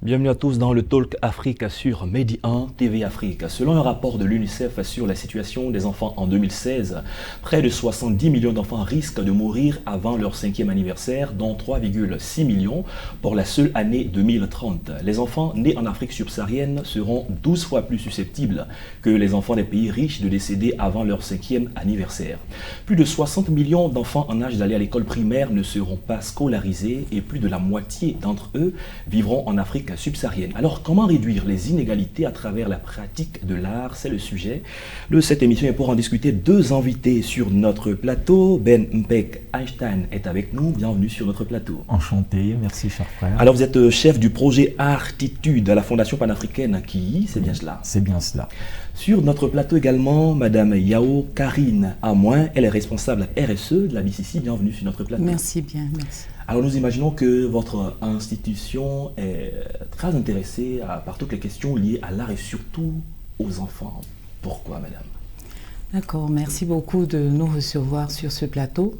Bienvenue à tous dans le Talk Afrique sur Medi 1 TV Afrique. Selon un rapport de l'UNICEF sur la situation des enfants en 2016, près de 70 millions d'enfants risquent de mourir avant leur 5e anniversaire, dont 3,6 millions pour la seule année 2030. Les enfants nés en Afrique subsaharienne seront 12 fois plus susceptibles que les enfants des pays riches de décéder avant leur 5e anniversaire. Plus de 60 millions d'enfants en âge d'aller à l'école primaire ne seront pas scolarisés et plus de la moitié d'entre eux vivront en Afrique subsaharienne. Alors, comment réduire les inégalités à travers la pratique de l'art? C'est le sujet de cette émission. Et pour en discuter, deux invités sur notre plateau. Ben Mpek Einstein est avec nous. Bienvenue sur notre plateau. Enchanté, merci cher frère. Alors, vous êtes chef du projet Artitude à la Fondation panafricaine Qui, c'est bien cela? C'est bien cela. Sur notre plateau également, Madame Yao Karine Amoin, elle est responsable RSE de la BCC. Bienvenue sur notre plateau. Merci bien, merci. Alors nous imaginons que votre institution est très intéressée par toutes les questions liées à l'art et surtout aux enfants. Pourquoi, madame? D'accord, merci beaucoup de nous recevoir sur ce plateau.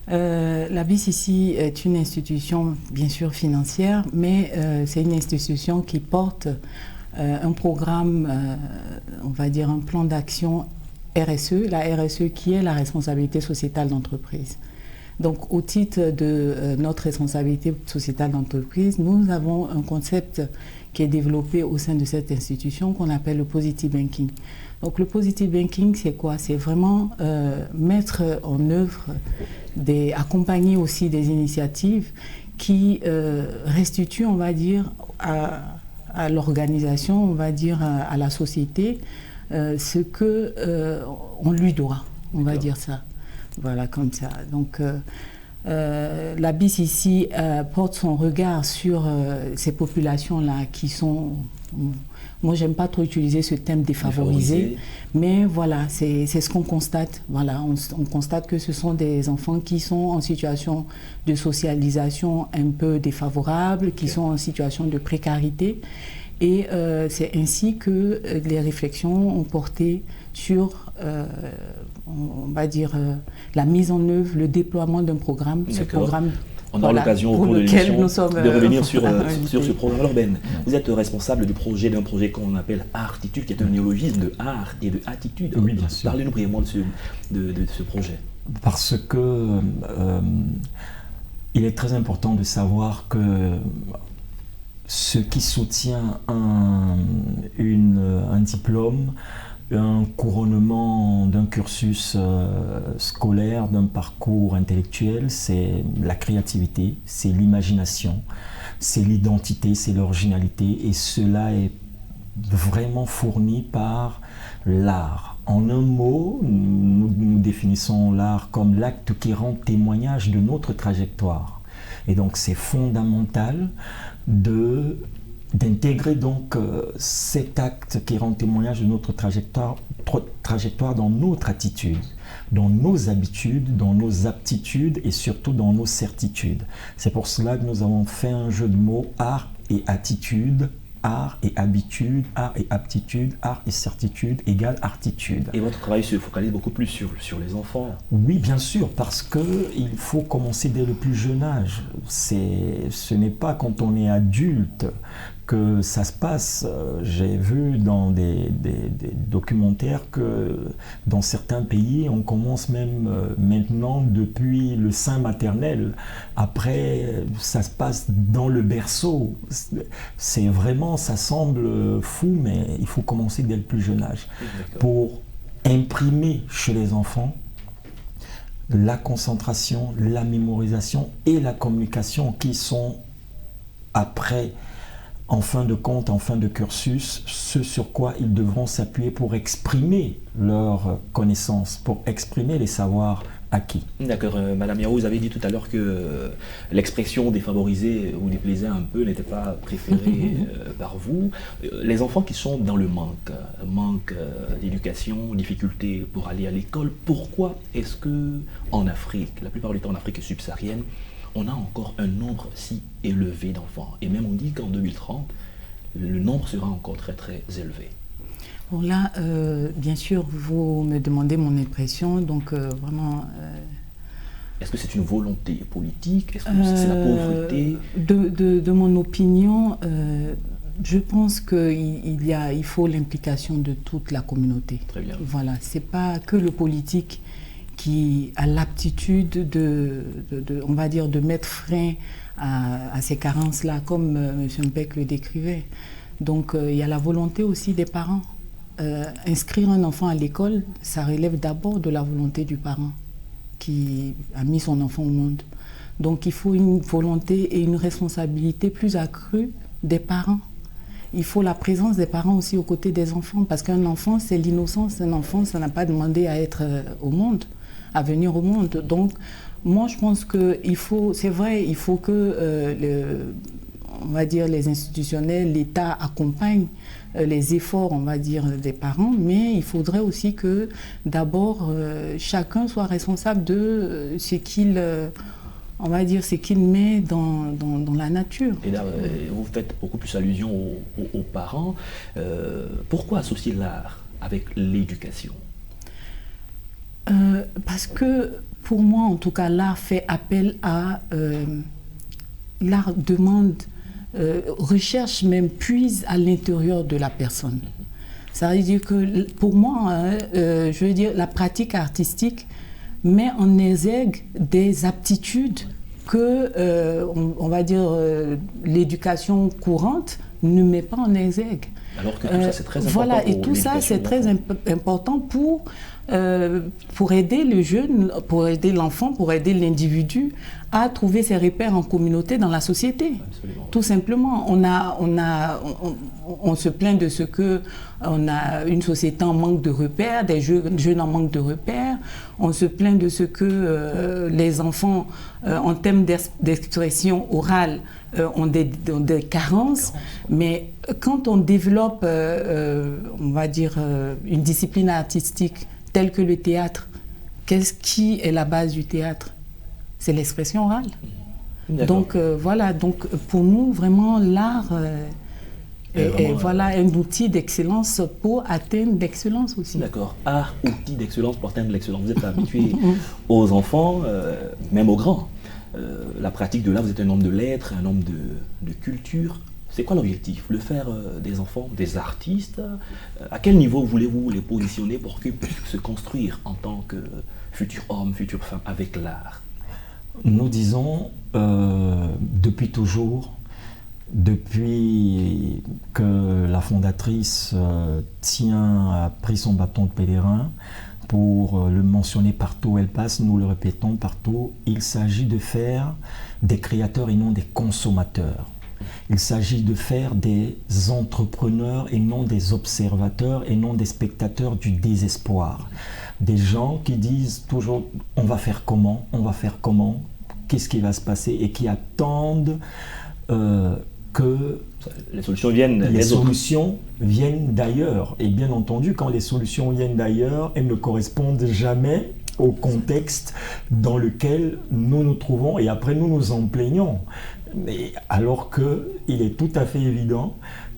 La BCC est une institution bien sûr financière, mais c'est une institution qui porte un programme, on va dire un plan d'action RSE, la RSE qui est la responsabilité sociétale d'entreprise. Donc, au titre de notre responsabilité sociétale d'entreprise, nous avons un concept qui est développé au sein de cette institution qu'on appelle le positive banking. Donc, le positive banking, c'est quoi? C'est vraiment mettre en œuvre, accompagner aussi des initiatives qui restituent, on va dire, à l'organisation, on va dire, à la société, ce qu'on lui doit, on va dire ça. Voilà, comme ça. Donc, la BCC porte son regard sur ces populations-là qui sont... Moi, j'aime pas trop utiliser ce terme défavorisé, mais voilà, c'est ce qu'on constate. Voilà, on constate que ce sont des enfants qui sont en situation de socialisation un peu défavorable, qui sont en situation de précarité. Et c'est ainsi que les réflexions ont porté sur, on va dire, la mise en œuvre, le déploiement d'un programme. Ce programme, on aura l'occasion au cours de l'émission de revenir sur ce programme. Alors Ben, vous êtes responsable d'un projet qu'on appelle Artitude, qui est un néologisme de art et de attitude. Oui, bien sûr. Parlez-nous brièvement de ce projet. Parce que il est très important de savoir que ce qui soutient un diplôme, un couronnement d'un cursus scolaire, d'un parcours intellectuel, c'est la créativité, c'est l'imagination, c'est l'identité, c'est l'originalité, et cela est vraiment fourni par l'art. En un mot, nous définissons l'art comme l'acte qui rend témoignage de notre trajectoire. Et donc c'est fondamental d'intégrer donc cet acte qui rend témoignage de notre trajectoire dans notre attitude, dans nos habitudes, dans nos aptitudes et surtout dans nos certitudes. C'est pour cela que nous avons fait un jeu de mots art et attitude, art et habitude, art et aptitude, art et certitude égale artitude. Et votre travail se focalise beaucoup plus sur les enfants? Oui, bien sûr, parce qu'il faut commencer dès le plus jeune âge. Ce n'est pas quand on est adulte que ça se passe. J'ai vu dans des documentaires que dans certains pays, on commence même maintenant depuis le sein maternel. Après, ça se passe dans le berceau. C'est vraiment, ça semble fou, mais il faut commencer dès le plus jeune âge pour imprimer chez les enfants la concentration, la mémorisation et la communication qui sont après, en fin de compte, en fin de cursus, ce sur quoi ils devront s'appuyer pour exprimer leurs connaissances, pour exprimer les savoirs acquis. D'accord. Madame Yao, vous avez dit tout à l'heure que l'expression défavorisée vous déplaisait un peu, n'était pas préférée par vous. Les enfants qui sont dans le manque d'éducation, difficulté pour aller à l'école, pourquoi est-ce que en Afrique, la plupart du temps en Afrique subsaharienne, on a encore un nombre si élevé d'enfants? Et même on dit qu'en 2030, le nombre sera encore très très élevé. Bon là, bien sûr, vous me demandez mon impression, donc vraiment, Est-ce que c'est une volonté politique? Est-ce que c'est la pauvreté? De mon opinion, je pense qu'il faut l'implication de toute la communauté. Très bien. Voilà, c'est pas que le politique qui a l'aptitude on va dire, de mettre frein à ces carences-là, comme M. Mbeck le décrivait. Donc, il y a la volonté aussi des parents. Inscrire un enfant à l'école, ça relève d'abord de la volonté du parent qui a mis son enfant au monde. Donc, il faut une volonté et une responsabilité plus accrue des parents. Il faut la présence des parents aussi aux côtés des enfants, parce qu'un enfant, c'est l'innocence. Un enfant, ça n'a pas demandé à être au monde, à venir au monde. Donc, moi, je pense qu'il faut, c'est vrai, il faut que, on va dire, les institutionnels, l'État accompagne les efforts, on va dire, des parents, mais il faudrait aussi que, d'abord, chacun soit responsable de ce qu'il... on va dire, ce qu'il met dans la nature. Et là, vous faites beaucoup plus allusion aux parents. Pourquoi associer l'art avec l'éducation? Parce que, pour moi, en tout cas, l'art fait appel à... l'art demande, recherche même, puise à l'intérieur de la personne. Ça veut dire que, pour moi, je veux dire, la pratique artistique met en exergue des aptitudes que, on va dire, l'éducation courante ne met pas en exergue. Alors que tout ça, c'est très important. Voilà, et tout ça, c'est très important pour aider le jeune, pour aider l'enfant, pour aider l'individu à trouver ses repères en communauté dans la société. Absolument. Tout simplement, on se plaint de ce que on a une société en manque de repères, des jeunes en manque de repères. On se plaint de ce que les enfants, en termes d'expression orale, ont des carences. Mais quand on développe, on va dire, une discipline artistique telle que le théâtre, qu'est-ce qui est la base du théâtre? C'est l'expression orale. Donc voilà, donc pour nous, vraiment, l'art est voilà, un outil d'excellence pour atteindre l'excellence aussi. D'accord, art, outil d'excellence pour atteindre l'excellence. Vous êtes habitué aux enfants, même aux grands. La pratique de l'art, vous êtes un homme de lettres, un homme de culture. C'est quoi l'objectif? Le faire des enfants, des artistes? À quel niveau voulez-vous les positionner pour qu'ils puissent se construire en tant que futurs hommes, futures femmes avec l'art? Nous disons, depuis toujours, depuis que la fondatrice a pris son bâton de pèlerin, pour le mentionner partout où elle passe, nous le répétons partout, il s'agit de faire des créateurs et non des consommateurs. Il s'agit de faire des entrepreneurs et non des observateurs et non des spectateurs du désespoir. Des gens qui disent toujours on va faire comment, qu'est-ce qui va se passer, et qui attendent que les solutions viennent d'ailleurs. Et bien entendu, quand les solutions viennent d'ailleurs, elles ne correspondent jamais au contexte dans lequel nous nous trouvons, et après nous nous en plaignons. Mais alors qu'il est tout à fait évident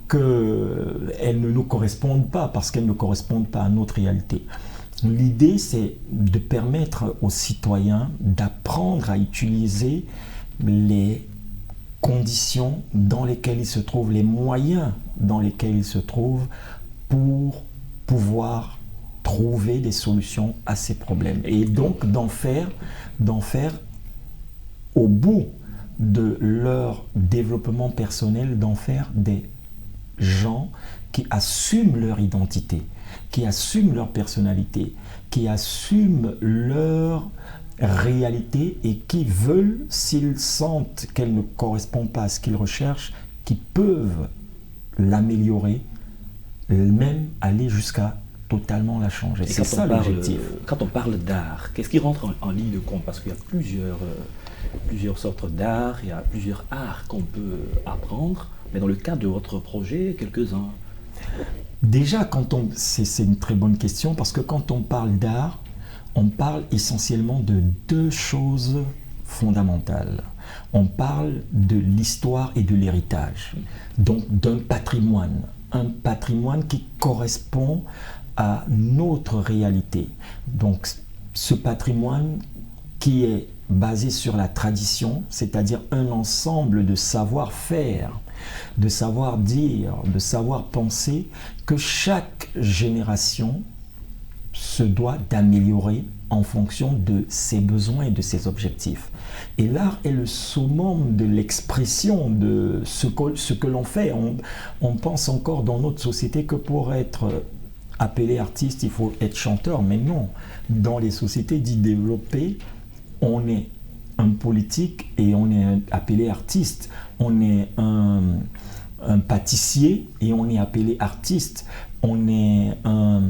qu'elles ne nous correspondent pas, parce qu'elles ne correspondent pas à notre réalité. L'idée, c'est de permettre aux citoyens d'apprendre à utiliser les conditions dans lesquelles ils se trouvent, les moyens dans lesquels ils se trouvent pour pouvoir trouver des solutions à ces problèmes. Et donc d'en faire au bout de leur développement personnel, d'en faire des gens qui assument leur identité, qui assument leur personnalité, qui assument leur réalité, et qui veulent, s'ils sentent qu'elle ne correspond pas à ce qu'ils recherchent, qui peuvent l'améliorer, même aller jusqu'à totalement la changer. C'est ça l'objectif. Quand on parle d'art, qu'est-ce qui rentre en ligne de compte? Parce qu'il y a plusieurs sortes d'art, il y a plusieurs arts qu'on peut apprendre, mais dans le cadre de votre projet, quelques-uns. Déjà, c'est une très bonne question, parce que quand on parle d'art, on parle essentiellement de deux choses fondamentales. On parle de l'histoire et de l'héritage, donc d'un patrimoine, un patrimoine qui correspond à notre réalité. Donc ce patrimoine qui est basé sur la tradition, c'est-à-dire un ensemble de savoir-faire, de savoir-dire, de savoir-penser que chaque génération se doit d'améliorer en fonction de ses besoins et de ses objectifs. Et l'art est le summum de l'expression de ce que l'on fait. On pense encore dans notre société que pour être appelé artiste, il faut être chanteur, mais non. Dans les sociétés dites développées, on est un politique et on est appelé artiste. On est un pâtissier et on est appelé artiste. On est un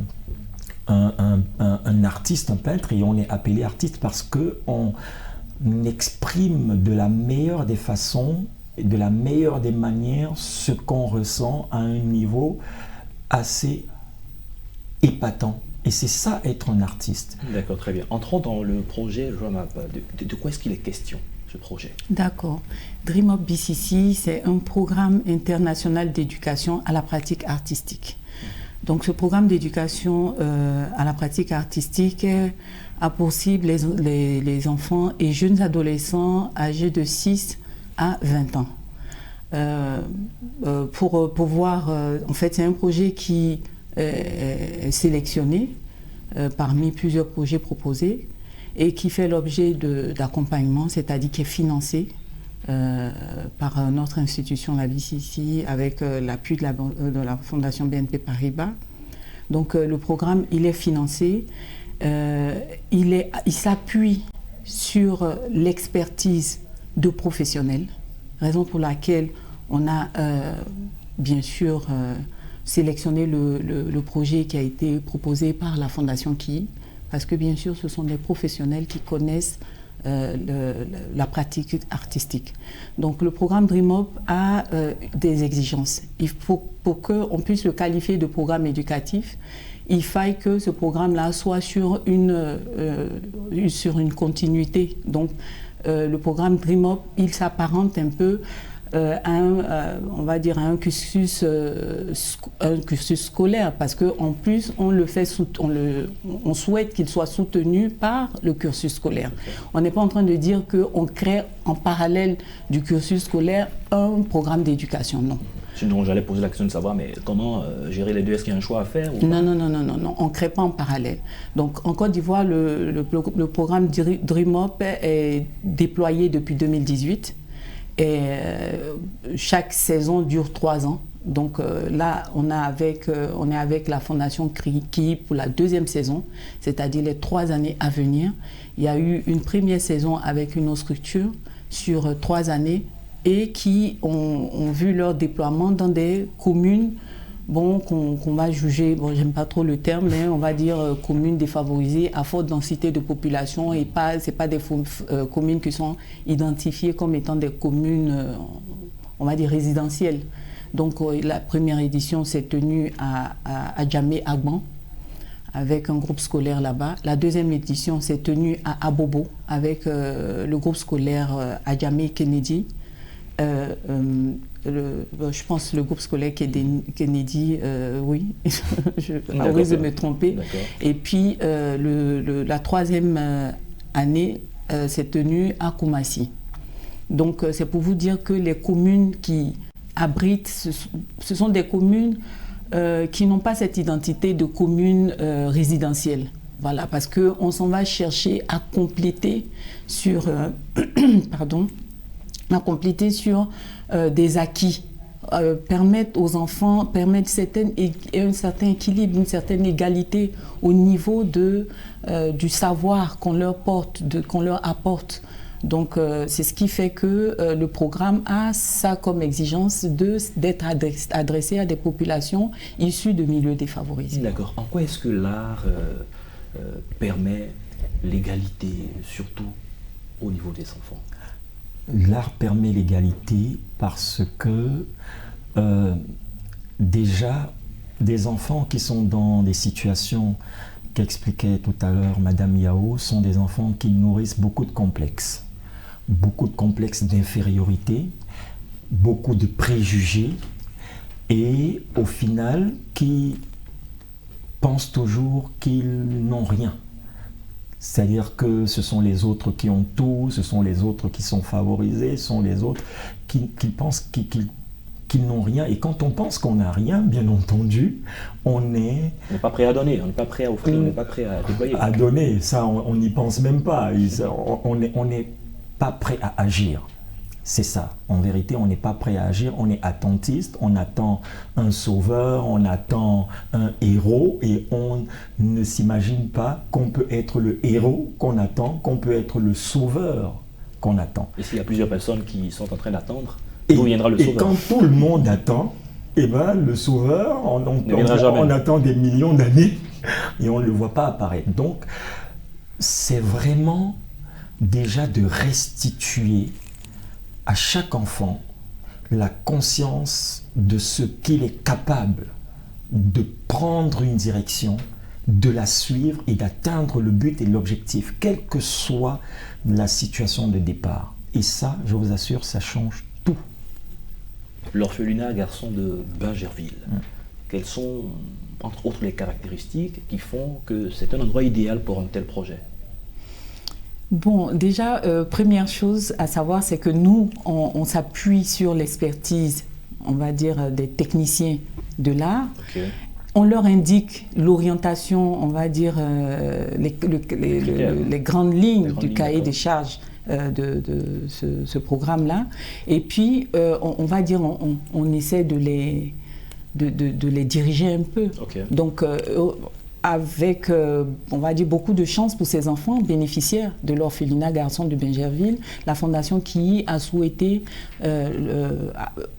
artiste, un peintre, et on est appelé artiste parce qu'on exprime de la meilleure des façons, de la meilleure des manières, ce qu'on ressent à un niveau assez épatant. Et c'est ça, être un artiste. D'accord, très bien. Entrons dans le projet Dreamup. De quoi est-ce qu'il est question, ce projet? D'accord. Dreamup BCC, c'est un programme international d'éducation à la pratique artistique. Donc ce programme d'éducation à la pratique artistique a pour cible les enfants et jeunes adolescents âgés de 6 à 20 ans. Pour voir, en fait, c'est un projet qui est sélectionné parmi plusieurs projets proposés et qui fait l'objet d'accompagnement, c'est-à-dire qui est financé par notre institution, la BCC, avec l'appui de la Fondation BNP Paribas. Donc le programme, il est financé, il s'appuie sur l'expertise de professionnels, raison pour laquelle on a bien sûr sélectionné le projet qui a été proposé par la Fondation KI, parce que bien sûr ce sont des professionnels qui connaissent la pratique artistique. Donc le programme Dreamup a des exigences. Il faut, pour qu'on puisse le qualifier de programme éducatif, il faille que ce programme-là soit sur une continuité. Donc le programme Dreamup, il s'apparente un peu on va dire un cursus scolaire, parce qu'en plus on souhaite qu'il soit soutenu par le cursus scolaire. On n'est pas en train de dire qu'on crée en parallèle du cursus scolaire un programme d'éducation, non. Sinon, j'allais poser la question de savoir, mais comment gérer les deux? Est-ce qu'il y a un choix à faire ou non, on ne crée pas en parallèle. Donc en Côte d'Ivoire, le programme Dreamup est déployé depuis 2018. Et chaque saison dure 3 ans. Donc là, on est avec la Fondation KI pour la 2e saison, c'est-à-dire les 3 années à venir. Il y a eu une première saison avec une autre structure sur 3 années et qui ont vu leur déploiement dans des communes qu'on va juger, j'aime pas trop le terme, mais on va dire communes défavorisées à forte densité de population, et c'est pas des communes qui sont identifiées comme étant des communes, on va dire résidentielles. Donc la première édition s'est tenue à Djamé-Agban avec un groupe scolaire là-bas. La 2e édition s'est tenue à Abobo avec le groupe scolaire Adjamé-Kennedy. Je pense le groupe scolaire Kennedy, oui, je risque de me tromper. Et puis la 3e année s'est tenue à Koumassi. Donc c'est pour vous dire que les communes qui abritent, ce sont des communes qui n'ont pas cette identité de communes résidentielles. Voilà, parce qu'on s'en va chercher à compléter sur des acquis, permettre aux enfants, permettre un certain équilibre, une certaine égalité au niveau du savoir qu'on leur porte, qu'on leur apporte. Donc c'est ce qui fait que le programme a ça comme exigence d'être adressé à des populations issues de milieux défavorisés. D'accord. En quoi est-ce que l'art permet l'égalité, surtout au niveau des enfants? L'art permet l'égalité parce que déjà des enfants qui sont dans des situations qu'expliquait tout à l'heure Madame Yao sont des enfants qui nourrissent beaucoup de complexes d'infériorité, beaucoup de préjugés, et au final qui pensent toujours qu'ils n'ont rien. C'est-à-dire que ce sont les autres qui ont tout, ce sont les autres qui sont favorisés, ce sont les autres qui pensent qu'ils n'ont rien. Et quand on pense qu'on n'a rien, bien entendu, on n'est pas prêt à donner, on n'est pas prêt à offrir, on n'est pas prêt à déployer. À donner, ça on n'y pense même pas. On n'est pas prêt à agir. C'est ça. En vérité, on n'est pas prêt à agir, on est attentiste, on attend un sauveur, on attend un héros et on ne s'imagine pas qu'on peut être le héros qu'on attend, qu'on peut être le sauveur qu'on attend. Et s'il y a plusieurs personnes qui sont en train d'attendre, d'où viendra le sauveur? Et quand tout le monde attend, eh ben, le sauveur, on attend des millions d'années et on ne le voit pas apparaître. Donc, c'est vraiment déjà de restituer à chaque enfant la conscience de ce qu'il est capable de prendre une direction, de la suivre et d'atteindre le but et l'objectif, quelle que soit la situation de départ. Et ça, je vous assure, ça change tout. L'orphelinat garçon de Bingerville, quelles sont, entre autres, les caractéristiques qui font que c'est un endroit idéal pour un tel projet? Bon, déjà, première chose à savoir, c'est que nous, on s'appuie sur l'expertise, on va dire, des techniciens de l'art. Okay. On leur indique l'orientation, on va dire, les grandes lignes du cahier des charges de ce programme-là. Et puis, on va dire, on essaie de les diriger un peu. Okay. Donc, avec, on va dire, beaucoup de chance pour ces enfants bénéficiaires de l'orphelinat garçon de Bingerville, la fondation qui a souhaité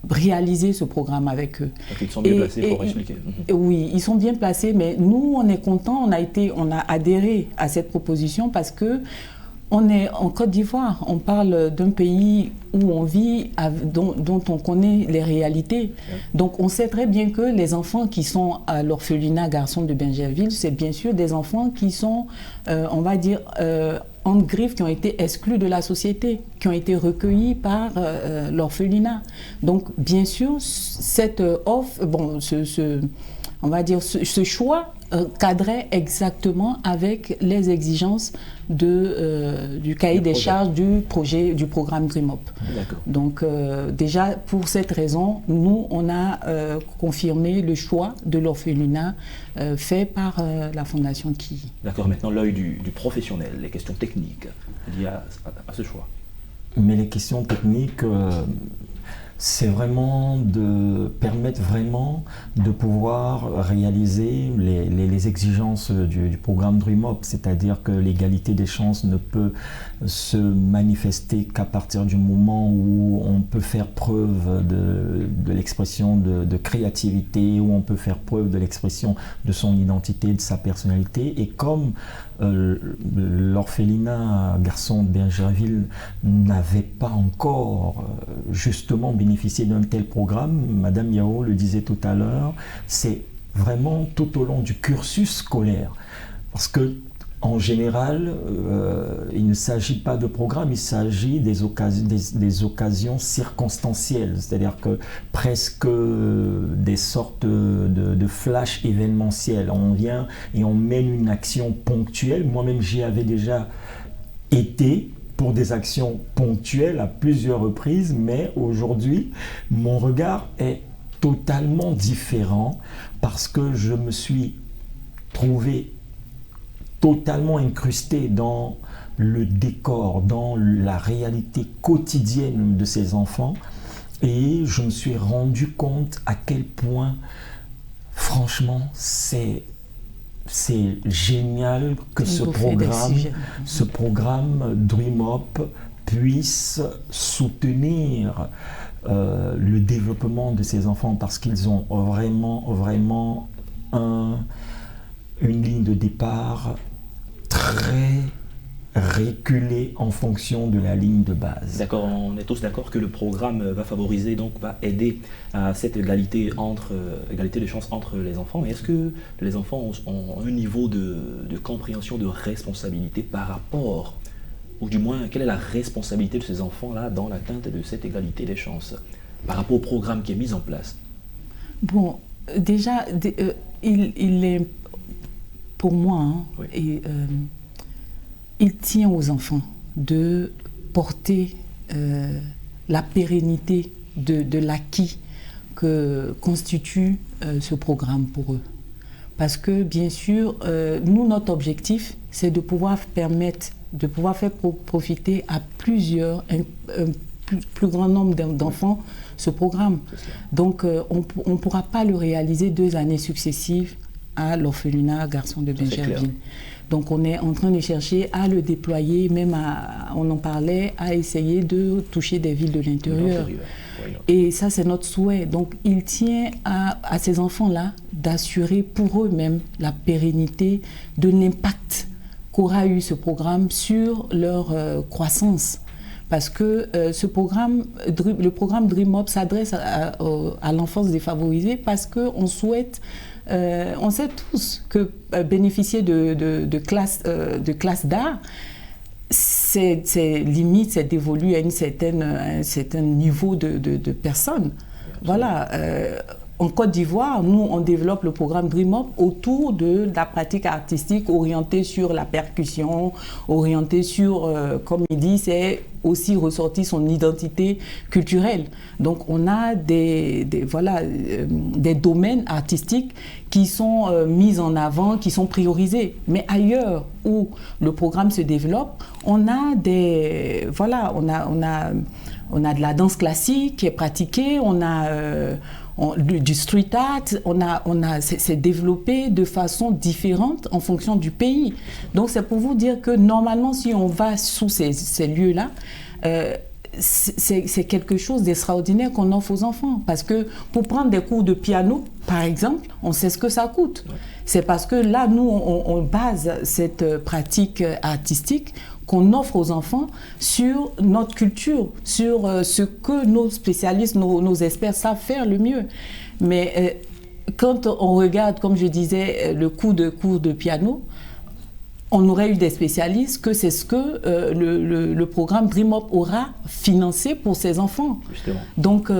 réaliser ce programme avec eux. Donc ils sont bien placés pour expliquer. Oui, ils sont bien placés, mais nous, on est contents, on a adhéré à cette proposition parce que on est en Côte d'Ivoire, on parle d'un pays où on vit, dont on connaît les réalités. Donc on sait très bien que les enfants qui sont à l'orphelinat garçon de Bingerville, c'est bien sûr des enfants qui sont, on va dire, en griffe, qui ont été exclus de la société, qui ont été recueillis par l'orphelinat. Donc bien sûr, cette offre, bon, on va dire ce choix cadrait exactement avec les exigences du cahier des charges du programme DreamUp. Donc déjà pour cette raison, nous on a confirmé le choix de l'orphelinat fait par la fondation Ki. D'accord, maintenant l'œil du professionnel, les questions techniques liées à ce choix. Mais les questions techniques, c'est vraiment de permettre vraiment de pouvoir réaliser les exigences du programme DreamUp, c'est-à-dire que l'égalité des chances ne peut se manifester qu'à partir du moment où on peut faire preuve de l'expression de créativité, où on peut faire preuve de l'expression de son identité, de sa personnalité. Et comme l'orphelinat garçon de Bingerville n'avait pas encore justement bénéficié d'un tel programme, Madame Yao le disait tout à l'heure, c'est vraiment tout au long du cursus scolaire. Parce que en général, il ne s'agit pas de programme, il s'agit des occasions circonstancielles, c'est-à-dire que presque des sortes de flash événementiels. On vient et on mène une action ponctuelle. Moi-même, j'y avais déjà été pour des actions ponctuelles à plusieurs reprises, mais aujourd'hui, mon regard est totalement différent parce que je me suis trouvé totalement incrusté dans le décor, dans la réalité quotidienne de ces enfants, et je me suis rendu compte à quel point, franchement, c'est génial que ce programme DreamUp puisse soutenir le développement de ces enfants, parce qu'ils ont vraiment une ligne de départ très reculée en fonction de la ligne de base. D'accord, on est tous d'accord que le programme va favoriser, donc va aider à cette égalité de chances entre les enfants. Mais est-ce que les enfants ont un niveau de compréhension, de responsabilité par rapport, ou du moins, quelle est la responsabilité de ces enfants-là dans l'atteinte de cette égalité des chances par rapport au programme qui est mis en place? Bon, déjà, il est... Pour moi, hein, oui. et, il tient aux enfants de porter la pérennité de l'acquis que constitue ce programme pour eux. Parce que, bien sûr, nous, notre objectif, c'est de pouvoir faire profiter à un plus grand nombre d'enfants ce programme. Donc, on ne pourra pas le réaliser 2 années successives à l'orphelinat Garçons de Bingerville. Donc, on est en train de chercher à le déployer, même on en parlait, à essayer de toucher des villes de l'intérieur. Et ça, c'est notre souhait. Donc, il tient à ces enfants-là d'assurer pour eux-mêmes la pérennité de l'impact qu'aura eu ce programme sur leur croissance. Parce que le programme Dream Up s'adresse à l'enfance défavorisée parce qu'on souhaite, on sait tous que bénéficier de classes d'art, c'est limite, c'est dévolu à un certain niveau de personnes. Voilà. En Côte d'Ivoire, nous, on développe le programme Dream Up autour de la pratique artistique orientée sur la percussion, orientée sur, comme il dit, c'est aussi ressortir son identité culturelle. Donc, on a des domaines artistiques qui sont mis en avant, qui sont priorisés. Mais ailleurs où le programme se développe, on a de la danse classique qui est pratiquée, on a du street art, c'est développé de façon différente en fonction du pays. Donc c'est pour vous dire que normalement, si on va sous ces lieux-là, c'est quelque chose d'extraordinaire qu'on offre aux enfants. Parce que pour prendre des cours de piano, par exemple, on sait ce que ça coûte. C'est parce que là, nous, on base cette pratique artistique qu'on offre aux enfants sur notre culture, sur ce que nos spécialistes, nos experts savent faire le mieux. Mais quand on regarde, comme je disais, le cours de piano, on aurait eu des spécialistes que c'est ce que le programme Dream Up aura financé pour ses enfants. Justement. Donc,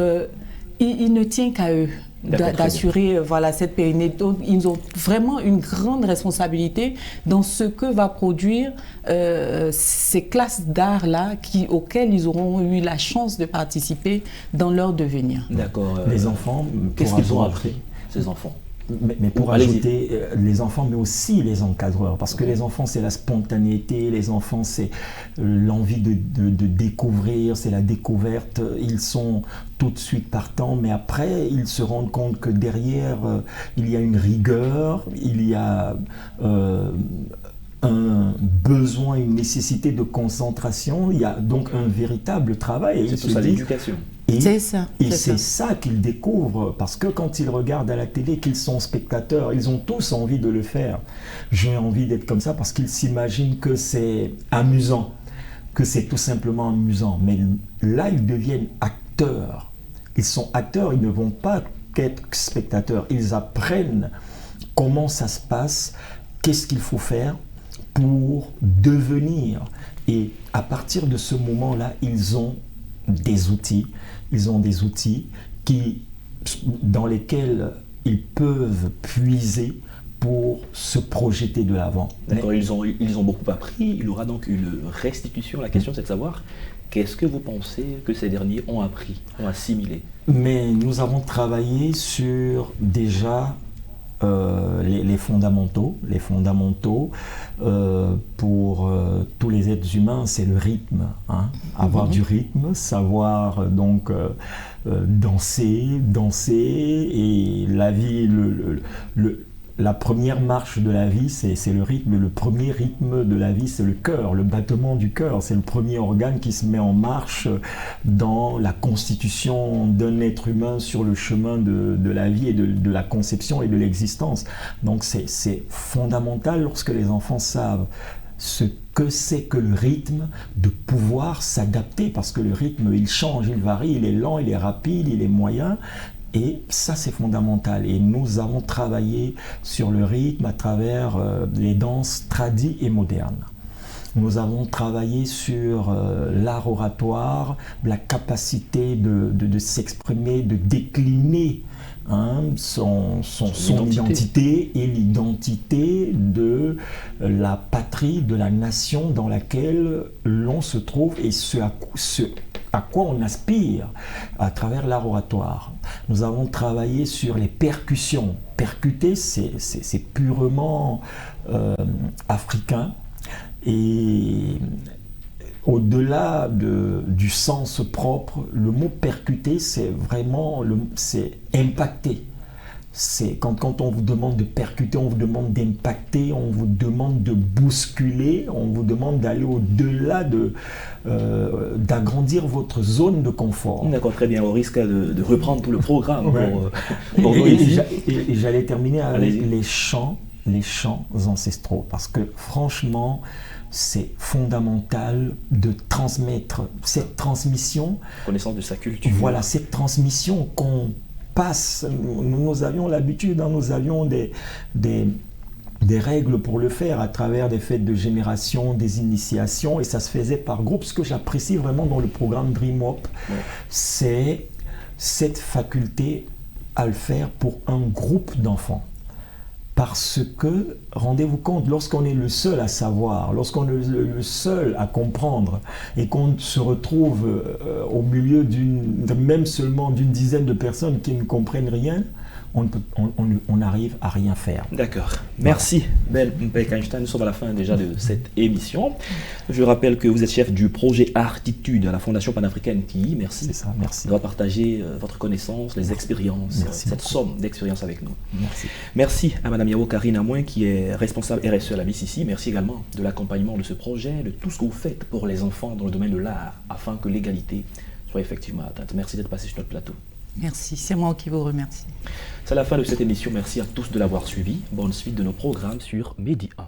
il ne tient qu'à eux d'assurer cette pérennité. Donc, ils ont vraiment une grande responsabilité dans ce que va produire ces classes d'art-là auxquelles ils auront eu la chance de participer dans leur devenir. D'accord. Les enfants, qu'est-ce qu'ils ont appris, ces enfants? Mais pour ajouter les enfants, mais aussi les encadreurs, parce que les enfants, c'est la spontanéité, les enfants, c'est l'envie de découvrir, c'est la découverte. Ils sont tout de suite partants, mais après, ils se rendent compte que derrière, il y a une rigueur, il y a un besoin, une nécessité de concentration, il y a donc un véritable travail. C'est tout ça, l'éducation. C'est ça. Et c'est ça qu'ils découvrent, parce que quand ils regardent à la télé, qu'ils sont spectateurs, ils ont tous envie de le faire. J'ai envie d'être comme ça parce qu'ils s'imaginent que c'est amusant, que c'est tout simplement amusant. Mais là, ils deviennent acteurs. Ils sont acteurs, ils ne vont pas qu'être spectateurs. Ils apprennent comment ça se passe, qu'est-ce qu'il faut faire pour devenir. Et à partir de ce moment-là, ils ont des outils. Ils ont des outils dans lesquels ils peuvent puiser pour se projeter de l'avant. D'accord, ils ont beaucoup appris. Il y aura donc une restitution. La question, c'est de savoir qu'est-ce que vous pensez que ces derniers ont appris, ont assimilé. Mais nous avons travaillé sur déjà les fondamentaux. Les fondamentaux pour tous les êtres humains, c'est le rythme. Avoir du rythme, savoir donc danser, et la vie, la première marche de la vie, c'est le rythme. Le premier rythme de la vie, c'est le cœur, le battement du cœur. C'est le premier organe qui se met en marche dans la constitution d'un être humain sur le chemin de la vie et de la conception et de l'existence. Donc c'est fondamental lorsque les enfants savent ce que c'est que le rythme, de pouvoir s'adapter, parce que le rythme, il change, il varie, il est lent, il est rapide, il est moyen. Et ça, c'est fondamental. Et nous avons travaillé sur le rythme à travers les danses tradies et modernes. Nous avons travaillé sur l'art oratoire, la capacité de s'exprimer, de décliner son identité et l'identité de la patrie, de la nation dans laquelle l'on se trouve et ce à quoi on aspire à travers l'art oratoire. Nous avons travaillé sur les percussions. Percuter, c'est purement africain. Et au-delà du sens propre, le mot percuter, c'est vraiment c'est impacter. C'est quand on vous demande de percuter, on vous demande d'impacter, on vous demande de bousculer, on vous demande d'aller au-delà d'agrandir votre zone de confort. D'accord, très bien, au risque de reprendre tout le programme pour nous et ici. j'allais terminer avec les chants ancestraux, parce que franchement, c'est fondamental de transmettre cette transmission. Connaissance de sa culture. Voilà, cette transmission qu'on passe. Nous avions l'habitude, nous avions des règles pour le faire à travers des fêtes de génération, des initiations, et ça se faisait par groupe. Ce que j'apprécie vraiment dans le programme Dream Hop, c'est cette faculté à le faire pour un groupe d'enfants. Parce que, rendez-vous compte, lorsqu'on est le seul à savoir, lorsqu'on est le seul à comprendre et qu'on se retrouve au milieu même seulement d'une dizaine de personnes qui ne comprennent rien, on n'arrive à rien faire. D'accord. Merci, Belle Mpek-Einstein. Nous sommes à la fin déjà de cette émission. Je rappelle que vous êtes chef du projet Artitude à la Fondation panafricaine TI. Merci. C'est ça, merci. De partager votre connaissance, les expériences, cette somme d'expériences avec nous. Merci. Merci à Mme Yao Karine Amoin qui est responsable RSE à la BCC. Merci également de l'accompagnement de ce projet, de tout ce que vous faites pour les enfants dans le domaine de l'art afin que l'égalité soit effectivement atteinte. Merci d'être passé sur notre plateau. Merci, c'est moi qui vous remercie. C'est la fin de cette émission. Merci à tous de l'avoir suivi. Bonne suite de nos programmes sur Medi 1.